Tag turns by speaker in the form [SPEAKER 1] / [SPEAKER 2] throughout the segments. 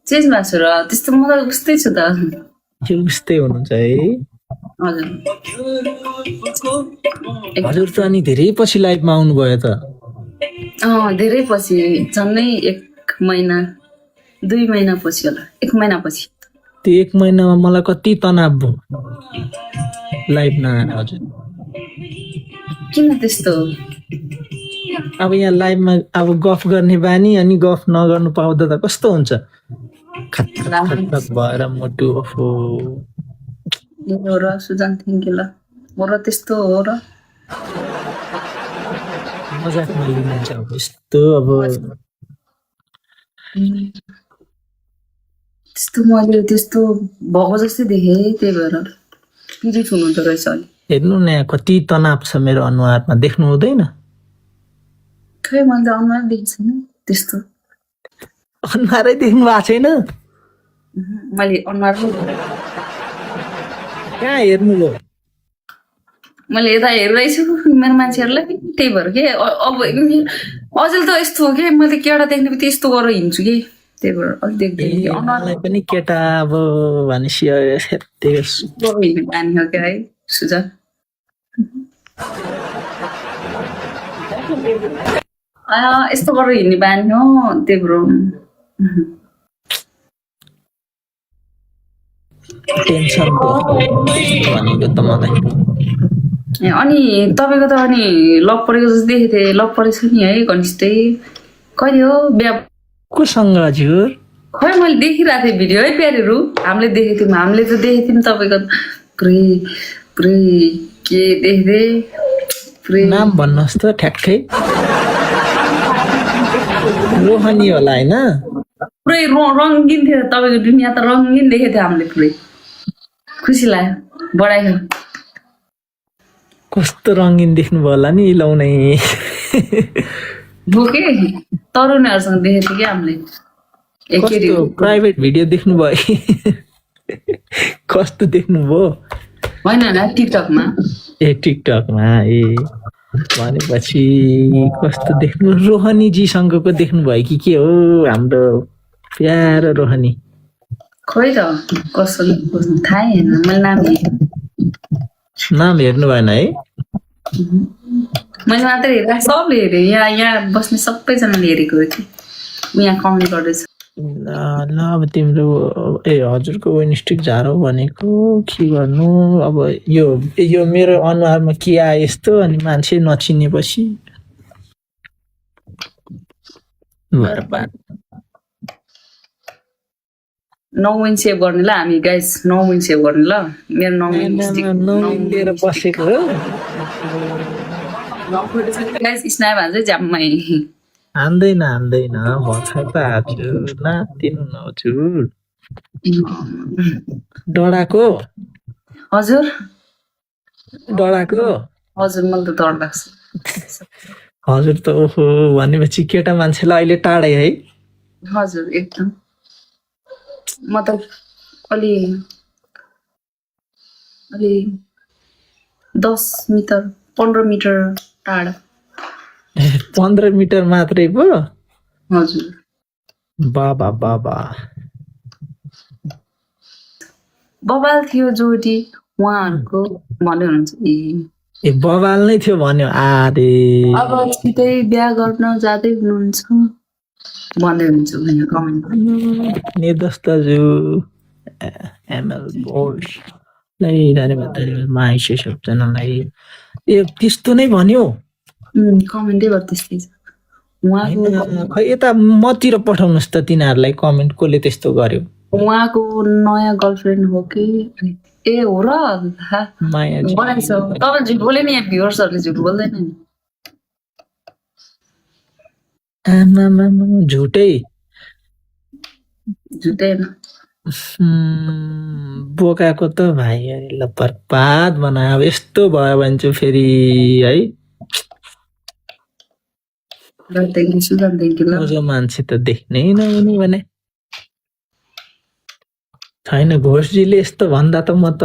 [SPEAKER 1] change भएको छु र त्यस्तो म त उस्तै छु त
[SPEAKER 2] के उस्तै हुनुहुन्छ है
[SPEAKER 1] हजुर
[SPEAKER 2] हजुर त अनि धेरै पछि लाइभमा आउनुभयो त
[SPEAKER 1] धेरै पछि झन्नै 1 महिना 2 महिना पछि होला 1 महिना पछि
[SPEAKER 2] त्यो 1 महिनामा मलाई कति तनाव भयो लाइभ नआएर हजुर
[SPEAKER 1] किन त्यस्तो
[SPEAKER 2] अब यहाँ लाइभमा अब गफ गर्ने बानी अनि गफ नगर्नु पाउँदा त कस्तो हुन्छ खतरक भएर मोटु ओफो
[SPEAKER 1] हो र सुजन थ्याङ्क यू ल हो र त्यस्तो हो र
[SPEAKER 2] मजाकमा लिनुहुन्छ अब यस्तो अब
[SPEAKER 1] त्यस्तो मैले त्यस्तो भएको जस्तै देखेँ त्यही भएर पिरित हुनुहुँदो रहेछ अलि
[SPEAKER 2] हेर्नु न यहाँ कति तनाव छ मेरो अनुहारमा देख्नु हुँदैन
[SPEAKER 1] खै मैले त अनुहार देखेको छैन त्यस्तो
[SPEAKER 2] अनुहारै देख्नु भएको छैन
[SPEAKER 1] मैले अनुहार
[SPEAKER 2] कहाँ हेर्नु भयो
[SPEAKER 1] मैले यता हेर्दैछु मेरो मान्छेहरूलाई त्यही भएर के अब अझै त यस्तो हो कि मैले केटा देख्ने बित्तिकै यस्तो गरेर हिँड्छु कि त्यही भएर अलिक देख्दैन कि
[SPEAKER 2] मलाई पनि केटा अब भनेपछि
[SPEAKER 1] हिँड्ने बानी हो क्या है सुझाव यस्तो गरेर हिँड्ने बानी हो त्यही भएर
[SPEAKER 2] टेन्सन भनेको त मलाई
[SPEAKER 1] अनि तपाईँको त अनि लक परेको जस्तो देखेको थिएँ लक परेको छ नि है घनिष्ठै कहिले हो बिहा
[SPEAKER 2] कोसँग हजुर
[SPEAKER 1] खै मैले देखिरहेको थिएँ भिडियो है प्यारीहरू हामीले देखेको थियौँ हामीले त देखेको थियौँ तपाईँको पुरै पुरै के देख्दै पुरै
[SPEAKER 2] नाम भन्नुहोस् त ठ्याक्कै रोहनी होला होइन
[SPEAKER 1] पुरै रङ्गिन थियो तपाईँको दुनियाँ त रङ्गिन देखेको थियो हामीले पुरै खुसी लाग्यो बढायो
[SPEAKER 2] कस्तो रङ्गिन देख्नुभयो होला नि लाउनै
[SPEAKER 1] बोके तरुणहरूसँग देखेको थियो कि हामीले
[SPEAKER 2] कस्तो प्राइभेट भिडियो देख्नुभयो कस्तो देख्नुभयो
[SPEAKER 1] होइन टिकटकमा
[SPEAKER 2] ए टिकटकमा ए भनेपछि कस्तो देख्नु रोहनीजीसँगको देख्नुभयो कि के हो हाम्रो प्यारो रोहनी
[SPEAKER 1] खोइ त कसो थाहै होइन मैले
[SPEAKER 2] नाम हेर्नु भएन है
[SPEAKER 1] मैले मात्रै हेरेँ सबले हेरेँ यहाँ बस्ने सबैजनाले हेरेको हो कि यहाँ कमेन्ट गर्दैछ
[SPEAKER 2] ल अब तिम्रो ए हजुरको विनस्टिक झारो भनेको के गर्नु अब यो मेरो अनुहारमा के आयो यस्तो अनि मान्छे नचिनेपछि बर्बाद
[SPEAKER 1] 9 विन सेभ गर्ने ल हामी गाइस 9 विन सेभ गर्ने ल मेरो 9 विन
[SPEAKER 2] लिएर बसेको हो
[SPEAKER 1] गाइस स्न्याप हान्छ ज्याममै
[SPEAKER 2] हान्दैन भर्खर त हजुर नातिनु न हजुर डराको
[SPEAKER 1] हजुर
[SPEAKER 2] मलाई त
[SPEAKER 1] डर लाग्छ
[SPEAKER 2] हजुर त ओहो भनेपछि केटा मान्छेलाई अहिले टाढै है
[SPEAKER 1] हजुर एकदम म त अलि 10 मिटर 15 मिटर टाढा
[SPEAKER 2] 15 मिटर मात्रै पो
[SPEAKER 1] हजुर
[SPEAKER 2] बाबा
[SPEAKER 1] बबाल थियो जोडी उहाँहरूको भन्दै हुनुहुन्छ
[SPEAKER 2] ए बबाल नै थियो भन्यो आरे
[SPEAKER 1] अब छिटै बिहा गर्न जाँदै हुनुहुन्छ भन्दै हुनुहुन्छ उनीहरू कमेन्टमा
[SPEAKER 2] निर्दोष दाजु एमएल बोस धन्यवाद माइसे सबजनालाई ए त्यस्तो नै भन्यो
[SPEAKER 1] कमेन्टै गर् त्यस्तै छ उहाँको
[SPEAKER 2] खै यता मतिर पठाउनुहोस् त तिनीहरूलाई कमेन्ट कसले त्यस्तो गर्यो
[SPEAKER 1] उहाँको नयाँ गर्लफ्रेन्ड हो कि ए हो र
[SPEAKER 2] माया
[SPEAKER 1] बनाइछ तपाईँ झुट बोले नि यहाँ भ्युअर्सहरूले झुट बोल्दैन नि
[SPEAKER 2] आमा झुटै बोकाको त भाइ ल बर्बाद बनायो अब यस्तो भयो भने चाहिँ फेरि है मान्छे त देख्नै नहुने भने छैन घोषजीले यस्तो भन्दा त म त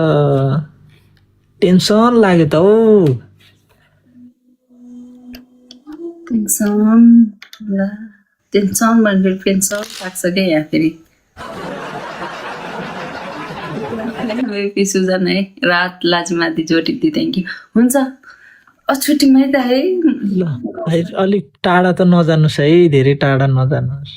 [SPEAKER 2] टेन्सन लाग्यो त हौ
[SPEAKER 1] टेन्सन भनेर पेन्सन लाग्छ क्या यहाँ फेरि सुजन है रात लाजमाती जोटी थ्याङ्क यू हुन्छ छुट्टीमै त है
[SPEAKER 2] ल भाइ अलिक टाढा त नजानुहोस् है धेरै टाढा नजानुहोस्